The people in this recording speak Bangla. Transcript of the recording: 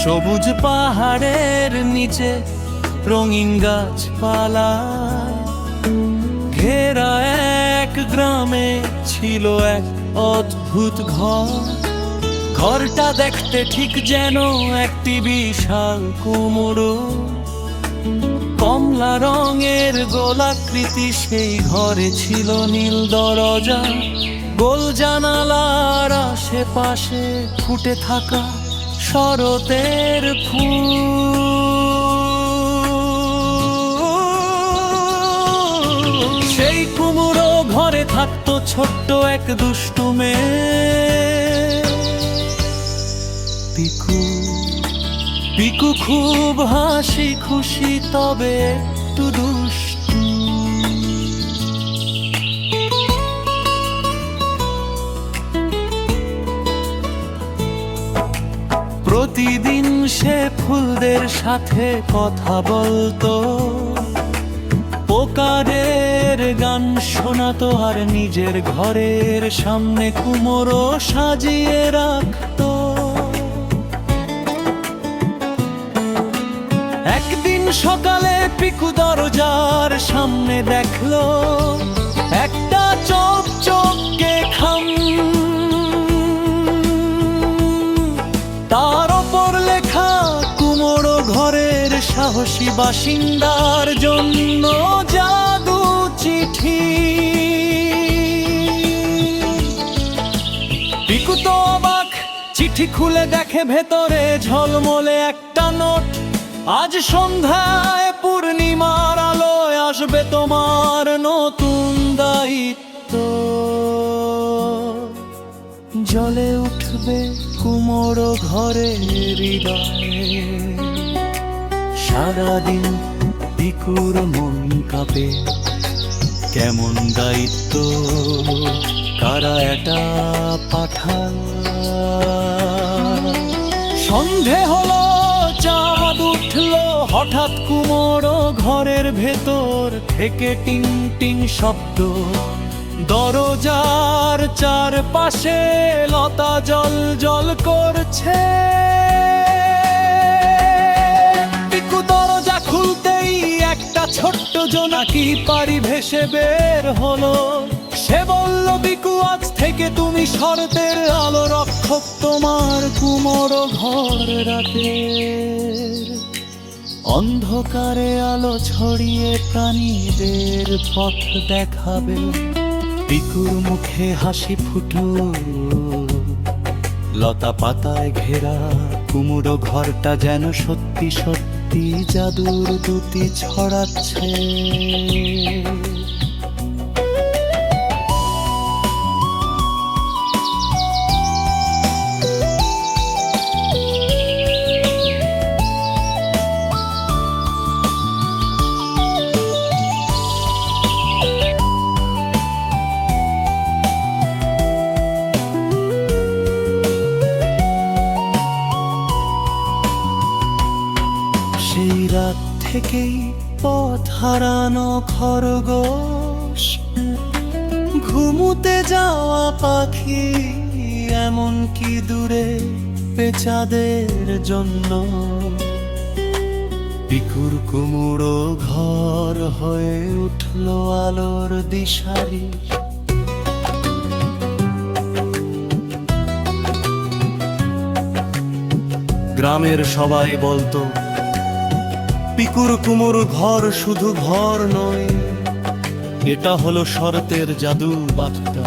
সবুজ পাহাড়ের নিচে রঙিন গাছপালা ঘেরা এক গ্রামে ছিল এক অদ্ভুত ঘর। ঘরটা দেখতে ঠিক যেন একটি বিশাল কুমড়ো। কমলা রঙের গোলাকৃতি সেই ঘরে ছিল নীল দরজা, গোল জানালার আশেপাশে ফুটে থাকা শরতের ফুল। সেই কুমড়ো ঘরে থাকতো ছোট্ট এক দুষ্টু মেয়ে পিকু। পিকু খুব হাসি খুশি, তবে একটু দুষ্টু। প্রতিদিন সে ফুলদের সাথে কথা বলতো, পোকাদের গান শোনাতো আর নিজের ঘরের সামনে কুমড়ো সাজিয়ে রাখতো। একদিন সকালে পিকু দরজার সামনে দেখলো একটা চকচকে খাম, তার ওপর লেখা কুমড়ো ঘরের সাহসী বাসিন্দার জন্য জাদু চিঠি। পিকু তো অবাক, চিঠি খুলে দেখে ভেতরে ঝলমলে একটা নোট। আজ সন্ধ্যায় পূর্ণিমার আলোয় আসবে তোমার নতুন দায়িত্ব। জ্বলে উঠবে কুমড়ো ঘরের হৃদয়ে। সারাদিন পিকুর মন কাঁপে, কেমন দায়িত্ব, কারা এটা পাঠাল। সন্ধে হলো, চাঁদ উঠলো, হঠাৎ কুমড়ো ঘরের ভেতর থেকে টিং টিং শব্দ। দরজার চারপাশে লতা জল জল করছে। পিকু দরজা খুলতেই একটা ছোট্ট জোনাকি পারি ভেসে বের হলো। সে বলল, পিকু আজ থেকে তুমি শরতের আলো রক্ষক, তোমার কুমড়ো ঘর রাতের অন্ধকারে আলো ছড়িয়ে প্রাণীদের পথ দেখাবে। পিকুর মুখে হাসি ফুটল, লতা পাতায় ঘেরা কুমড়ো ঘরটা যেন সত্যি সত্যি জাদুর দুটি ছড়াচ্ছে। সেই রাত থেকেই পথ হারানো খরগোশ, ঘুমুতে যাওয়া পাখি, এমনকি দূরে পেঁচাদের জন্য পিকুর কুমড়ো ঘর হয়ে উঠল আলোর দিশারি। গ্রামের সবাই বলতো, পিকুর কুমড়ো ঘর শুধু ঘর নয়, এটা হলো শরতের জাদু বার্তা।